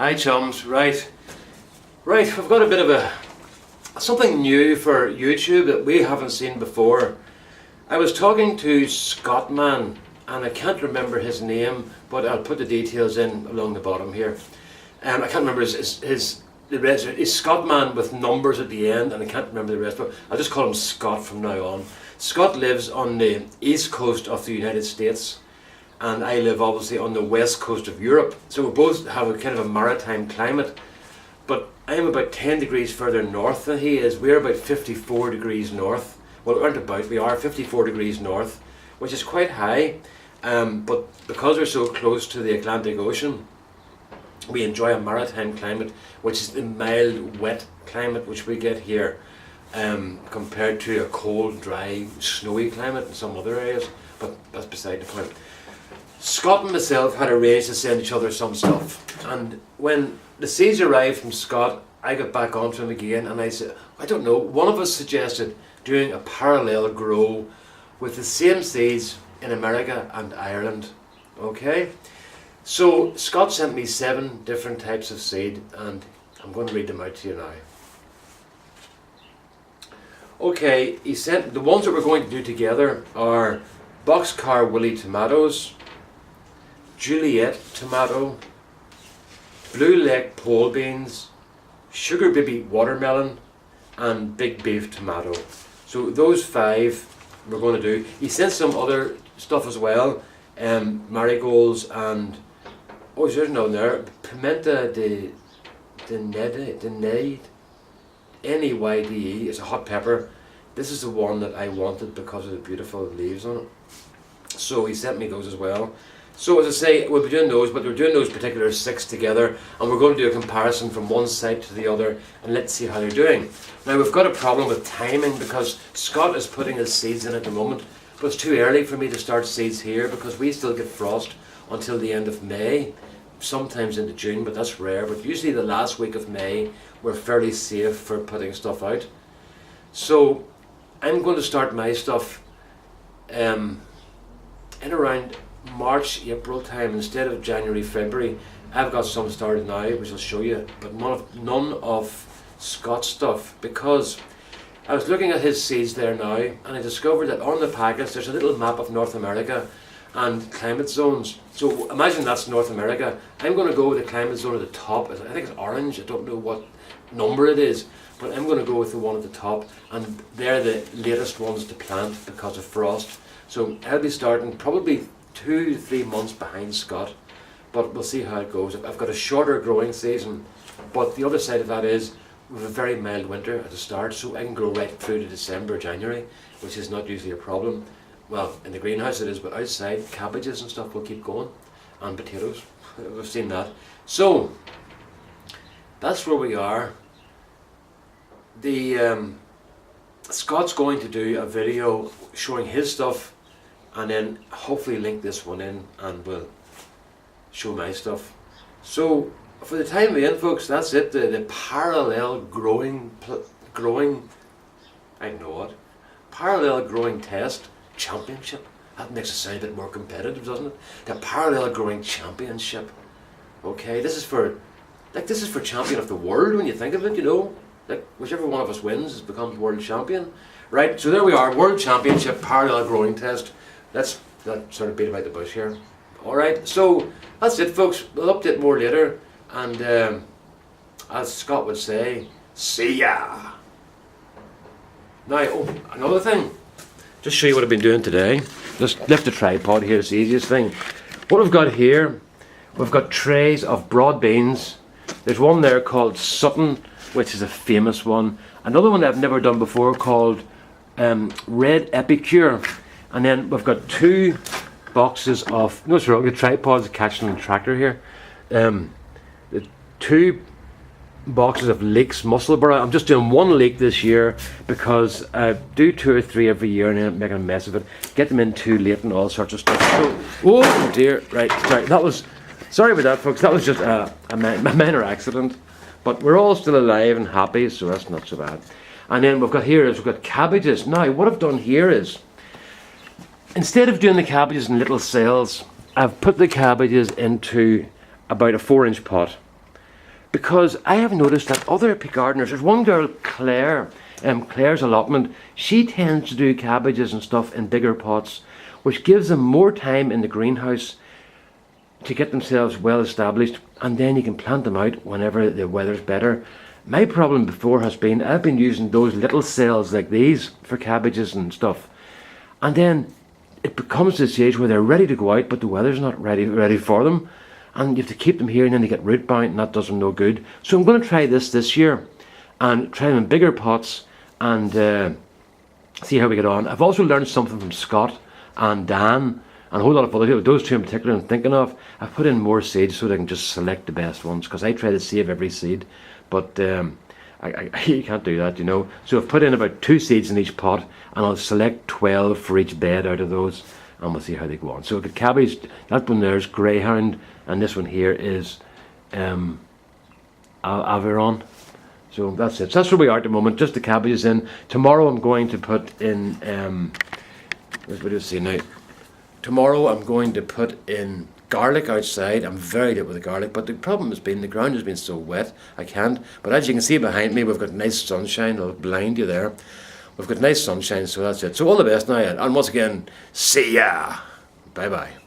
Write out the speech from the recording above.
Hi chums, right, I've got a bit of something new for YouTube that we haven't seen before. I was talking to Scottman, and I can't remember his name, but I'll put the details in along the bottom here. I can't remember the rest. It's Scottman with numbers at the end, and I can't remember the rest, but I'll just call him Scott from now on. Scott lives on the east coast of the United States, and I live obviously on the west coast of Europe. So we both have a kind of a maritime climate, but I'm about 10 degrees further north than he is. We're about 54 degrees north. Well, we are 54 degrees north, which is quite high, but because we're so close to the Atlantic Ocean, we enjoy a maritime climate, which is the mild, wet climate which we get here, compared to a cold, dry, snowy climate in some other areas, but that's beside the point. Scott and myself had arranged to send each other some stuff, and when the seeds arrived from Scott, I got back onto him again, and I said, I don't know, one of us suggested doing a parallel grow with the same seeds in America and Ireland. Okay, so Scott sent me 7 different types of seed, and I'm going to read them out to you now. Okay, he sent the ones that we're going to do together are Boxcar Willie tomatoes, Juliet tomato, Blue Lake pole beans, Sugar Baby watermelon, and Big Beef tomato. So those 5 we're going to do. He sent some other stuff as well, marigolds and there's another there, Pimenta de Neyde, N-E-Y-D-E. It's a hot pepper. This is the one that I wanted because of the beautiful leaves on it. So he sent me those as well. So as I say, we'll be doing those, but we're doing those particular 6 together, and we're going to do a comparison from one side to the other, and let's see how they're doing. Now we've got a problem with timing because Scott is putting his seeds in at the moment, but it's too early for me to start seeds here because we still get frost until the end of May, sometimes into June, but that's rare. But usually the last week of May, we're fairly safe for putting stuff out. So I'm going to start my stuff in around March, April time instead of January, February. I've got some started now, which I'll show you, but none of Scott's stuff, because I was looking at his seeds there now, and I discovered that on the packets there's a little map of North America and climate zones. So imagine that's North America. I'm going to go with the climate zone at the top. I think it's orange. I don't know what number it is, but I'm going to go with the one at the top, and they're the latest ones to plant because of frost. So I'll be starting probably 2 to 3 months behind Scott, but we'll see how it goes. I've got a shorter growing season, but the other side of that is we have a very mild winter at the start, so I can grow right through to December, January, which is not usually a problem. Well, in the greenhouse it is, but outside, cabbages and stuff will keep going, and potatoes. We've seen that. So that's where we are. Scott's going to do a video showing his stuff, and then hopefully link this one in, and we'll show my stuff. So for the time being, folks, that's it. The parallel growing, I don't know what, parallel growing test championship. That makes it sound a bit more competitive, doesn't it? The parallel growing championship. Okay, this is for champion of the world when you think of it, you know. Like whichever one of us wins becomes world champion. Right, so there we are, world championship parallel growing test. Let's not sort of beat about the bush here. Alright, so that's it, folks. We'll update more later, and as Scott would say, see ya! Now, another thing, just show you what I've been doing today. Just lift the tripod here, it's the easiest thing. What we've got here, we've got trays of broad beans. There's one there called Sutton, which is a famous one. Another one that I've never done before called Red Epicure. And then we've got 2 boxes of, no, it's wrong, the tripod's catching the tractor here. The 2 boxes of leeks musselburgh. I'm just doing 1 leek this year because I do 2 or 3 every year and then making a mess of it. Get them in too late and all sorts of stuff. So, oh dear, right, sorry about that, folks. That was just a minor accident. But we're all still alive and happy, so that's not so bad. And then we've got cabbages. Now, what I've done here is, instead of doing the cabbages in little cells, I've put the cabbages into about a 4-inch pot. because I have noticed that other gardeners, there's one girl, Claire, Claire's allotment, she tends to do cabbages and stuff in bigger pots, which gives them more time in the greenhouse to get themselves well established, and then you can plant them out whenever the weather's better. My problem before has been I've been using those little cells like these for cabbages and stuff, and then it becomes the stage where they're ready to go out, but the weather's not ready for them, and you have to keep them here, and then they get root bound, and that does them no good. So I'm going to try this year, and try them in bigger pots, and see how we get on. I've also learned something from Scott and Dan, and a whole lot of other people. Those two in particular I'm thinking of. I've put in more seeds so that I can just select the best ones, because I try to save every seed, but you can't do that, you know. So I've put in about 2 seeds in each pot, and I'll select 12 for each bed out of those, and we'll see how they go on. So I've got cabbage, that one there's Greyhound, and this one here is Aviron. So that's it. So that's where we are at the moment, just the cabbages in. Tomorrow I'm going to put in, what do you see now? Tomorrow I'm going to put in garlic outside. I'm very good with the garlic, but the problem has been the ground has been so wet, I can't. But as you can see behind me, we've got nice sunshine. I'll blind you there. We've got nice sunshine, so that's it. So all the best now, and once again, see ya. Bye-bye.